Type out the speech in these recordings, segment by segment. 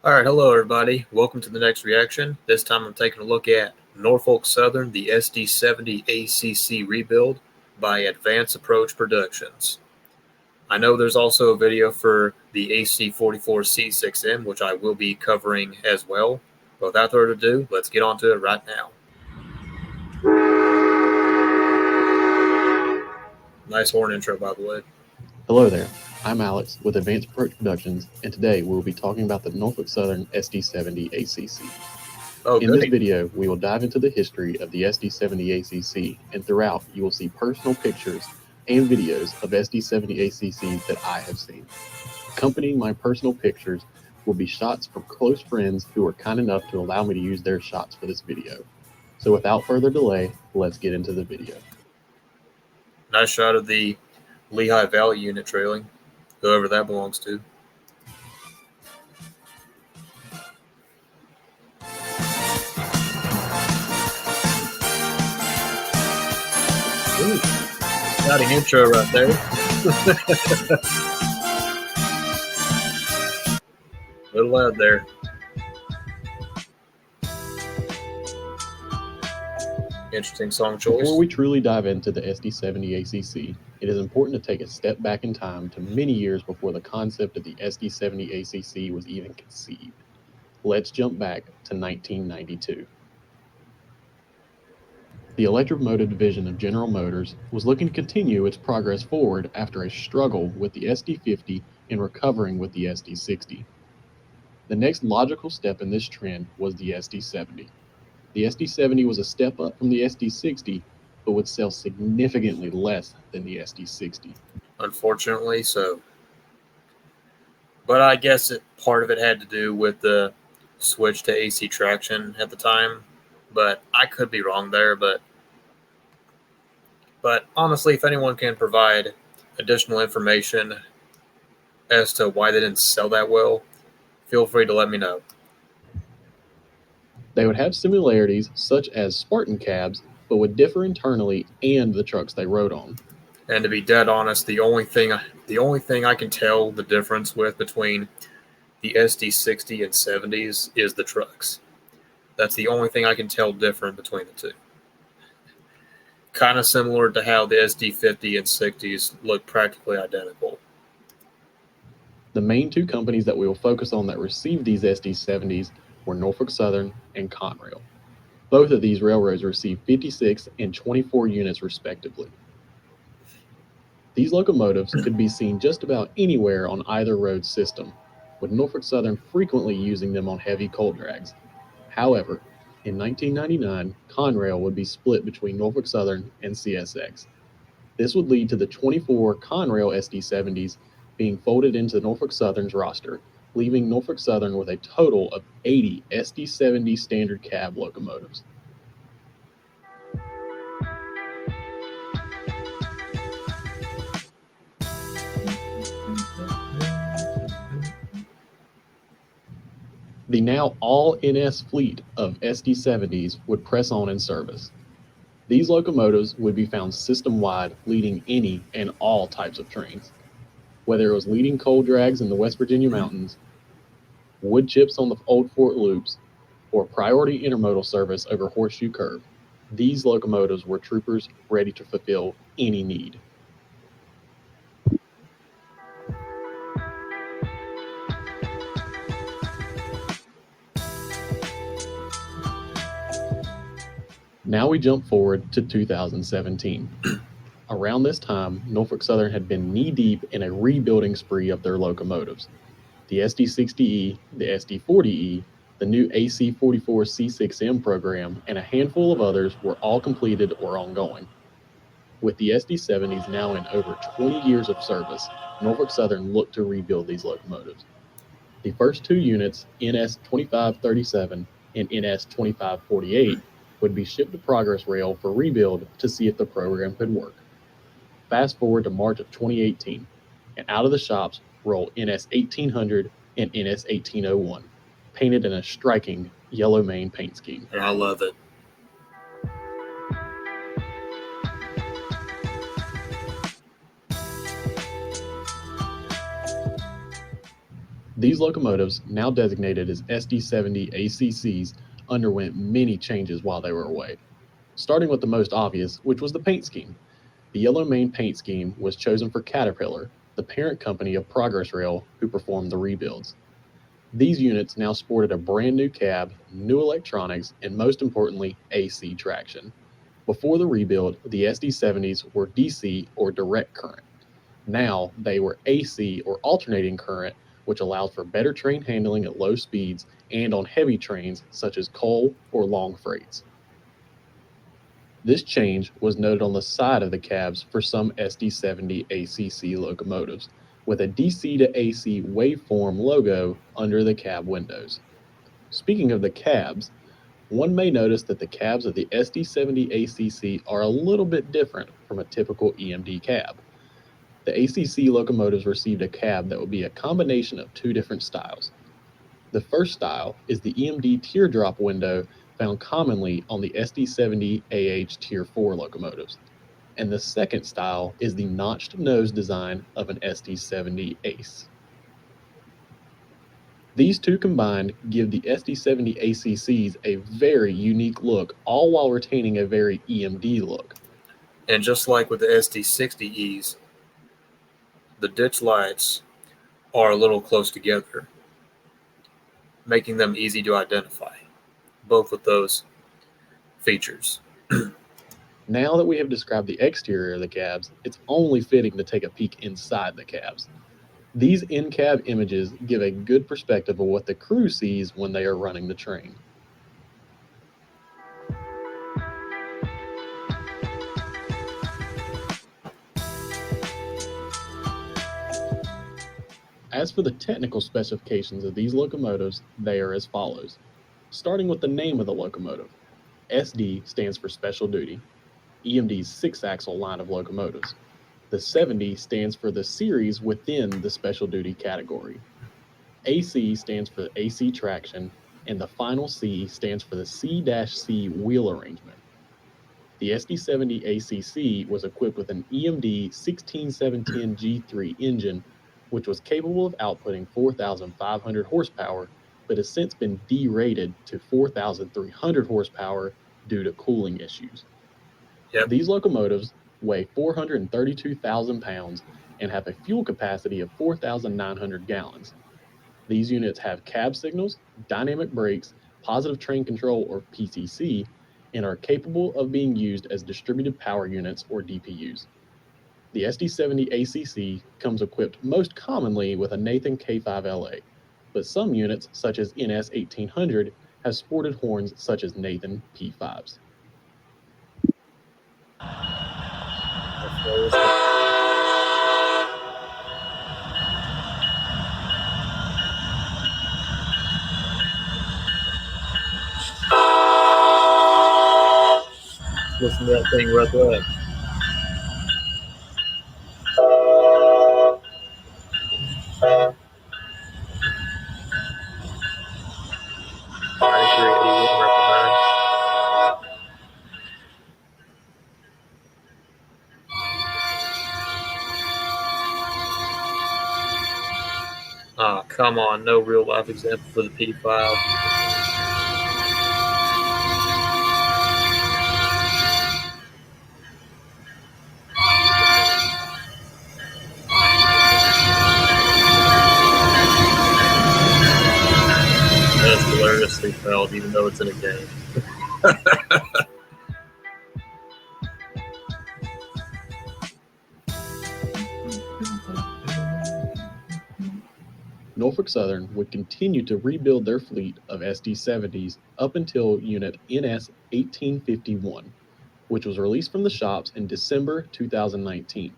Alright, hello everybody. Welcome to the next reaction. This time I'm taking a look at Norfolk Southern, the SD70ACC rebuild by AdvanceApproach Productions. I know there's also a video for the AC44C6M, which I will be covering as well. But without further ado, let's get on to it right now. Nice horn intro, by the way. Hello there, I'm Alex with AdvanceApproach Productions, and today we will be talking about the Norfolk Southern SD70ACC. In this video, we will dive into the history of the SD70ACC, and throughout you will see personal pictures and videos of SD70ACCs that I have seen. Accompanying my personal pictures will be shots from close friends who were kind enough to allow me to use their shots for this video. So without further delay, let's get into the video. Nice shot of the Lehigh Valley unit trailing, whoever that belongs to. Ooh, exciting intro right there. A little loud there. Interesting song choice. Before we truly dive into the SD70ACC, it is important to take a step back in time to many years before the concept of the SD70ACC was even conceived. Let's jump back to 1992. The electromotive division of General Motors was looking to continue its progress forward after a struggle with the SD50 and recovering with the SD60. The next logical step in this trend was the SD70. The SD70 was a step up from the SD60, but would sell significantly less than the SD60. Unfortunately, so. But I guess part of it had to do with the switch to AC traction at the time. But I could be wrong there. But honestly, if anyone can provide additional information as to why they didn't sell that well, feel free to let me know. They would have similarities such as Spartan cabs, but would differ internally and the trucks they rode on. And to be dead honest, the only thing I can tell the difference with between the SD60 and 70s is the trucks. That's the only thing I can tell different between the two. Kind of similar to how the SD50 and 60s look practically identical. The main two companies that we will focus on that received these SD70s were Norfolk Southern and Conrail. Both of these railroads received 56 and 24 units respectively. These locomotives could be seen just about anywhere on either road system, with Norfolk Southern frequently using them on heavy coal drags. However, in 1999, Conrail would be split between Norfolk Southern and CSX. This would lead to the 24 Conrail SD70s being folded into Norfolk Southern's roster, leaving Norfolk Southern with a total of 80 SD70 standard cab locomotives. The now all-NS fleet of SD70s would press on in service. These locomotives would be found system-wide, leading any and all types of trains. Whether it was leading coal drags in the West Virginia mountains, wood chips on the old Fort Loops, or priority intermodal service over Horseshoe Curve, these locomotives were troopers ready to fulfill any need. Now we jump forward to 2017. Around this time, Norfolk Southern had been knee-deep in a rebuilding spree of their locomotives. The SD60E, the SD40E, the new AC44C6M program, and a handful of others were all completed or ongoing. With the SD70s now in over 20 years of service, Norfolk Southern looked to rebuild these locomotives. The first two units, NS2537 and NS2548, would be shipped to Progress Rail for rebuild to see if the program could work. Fast forward to March of 2018, and out of the shops roll NS1800 and NS1801, painted in a striking yellow mane paint scheme. And I love it. These locomotives, now designated as SD70ACCs, underwent many changes while they were away, starting with the most obvious, which was the paint scheme. The yellow main paint scheme was chosen for Caterpillar, the parent company of Progress Rail, who performed the rebuilds. These units now sported a brand new cab, new electronics, and most importantly, AC traction. Before the rebuild, the SD70s were DC or direct current. Now they were AC or alternating current, which allowed for better train handling at low speeds and on heavy trains such as coal or long freights. This change was noted on the side of the cabs for some SD70ACC locomotives, with a DC to AC waveform logo under the cab windows. Speaking of the cabs, one may notice that the cabs of the SD70ACC are a little bit different from a typical EMD cab. The ACC locomotives received a cab that would be a combination of two different styles. The first style is the EMD teardrop window found commonly on the SD70AH Tier 4 locomotives, and the second style is the notched nose design of an SD70 ACE. These two combined give the SD70 ACCs a very unique look, all while retaining a very EMD look. And just like with the SD60Es, the ditch lights are a little close together, making them easy to identify, both with those features. Now that we have described the exterior of the cabs, it's only fitting to take a peek inside the cabs. These in-cab images give a good perspective of what the crew sees when they are running the train. As for the technical specifications of these locomotives, they are as follows. Starting with the name of the locomotive, SD stands for Special Duty, EMD's 6-axle line of locomotives. The 70 stands for the series within the Special Duty category. AC stands for AC traction, and the final C stands for the C-C wheel arrangement. The SD70ACC was equipped with an EMD 16710 G3 engine, which was capable of outputting 4,500 horsepower, but has since been derated to 4,300 horsepower due to cooling issues. Yep. These locomotives weigh 432,000 pounds and have a fuel capacity of 4,900 gallons. These units have cab signals, dynamic brakes, positive train control or PTC, and are capable of being used as distributed power units or DPUs. The SD70ACC comes equipped most commonly with a Nathan K5LA, but some units, such as NS1800, have sported horns such as Nathan P5s. Listen to that thing right there. Ah, come on, no real life example for the P5. That's hilariously felt, even though it's in a game. Norfolk Southern would continue to rebuild their fleet of SD70s up until Unit NS1851, which was released from the shops in December 2019.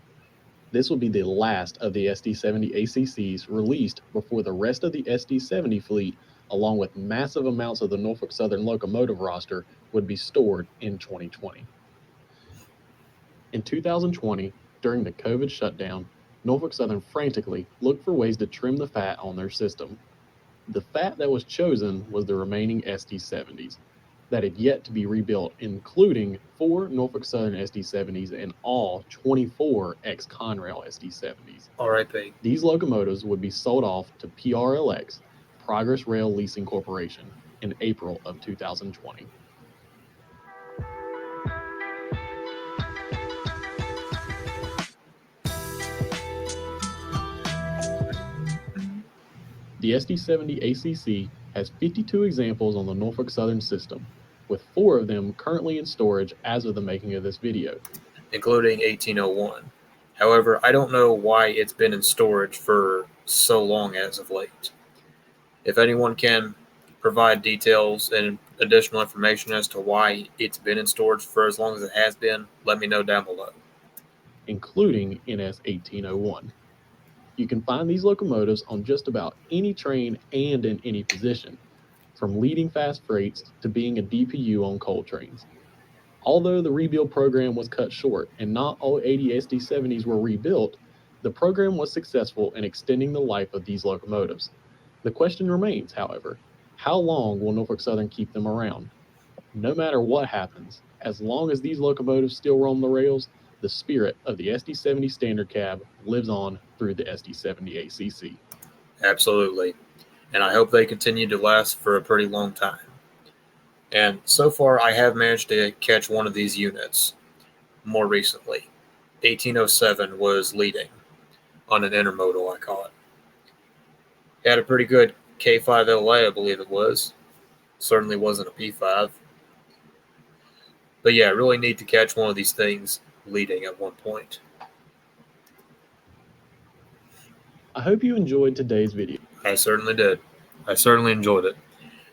This will be the last of the SD70ACCs released before the rest of the SD70 fleet, along with massive amounts of the Norfolk Southern locomotive roster, would be stored in 2020. In 2020, during the COVID shutdown, Norfolk Southern frantically looked for ways to trim the fat on their system. The fat that was chosen was the remaining SD70s. that had yet to be rebuilt, including 4 Norfolk Southern SD70s and all 24 ex-Conrail SD70s. RIP. These locomotives would be sold off to PRLX, Progress Rail Leasing Corporation, in April of 2020. The SD70ACC has 52 examples on the Norfolk Southern system, with 4 of them currently in storage as of the making of this video, including 1801. However, I don't know why it's been in storage for so long as of late. If anyone can provide details and additional information as to why it's been in storage for as long as it has been, let me know down below. including NS1801. You can find these locomotives on just about any train and in any position, from leading fast freights to being a DPU on coal trains. Although the rebuild program was cut short and not all 80 SD70s were rebuilt, the program was successful in extending the life of these locomotives. The question remains, however, how long will Norfolk Southern keep them around? No matter what happens, as long as these locomotives still roam the rails, the spirit of the SD70 standard cab lives on through the SD70ACC. Absolutely. And I hope they continue to last for a pretty long time. And so far, I have managed to catch one of these units more recently. 1807 was leading on an intermodal, I call it. Had a pretty good K5LA, I believe it was. Certainly wasn't a P5. But yeah, really need to catch one of these things leading at one point. I hope you enjoyed today's video. I certainly did. I certainly enjoyed it.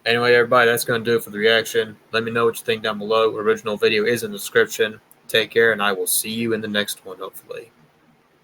Anyway, everybody, that's going to do it for the reaction. Let me know what you think down below. Original video is in the description. Take care, and I will see you in the next one, hopefully.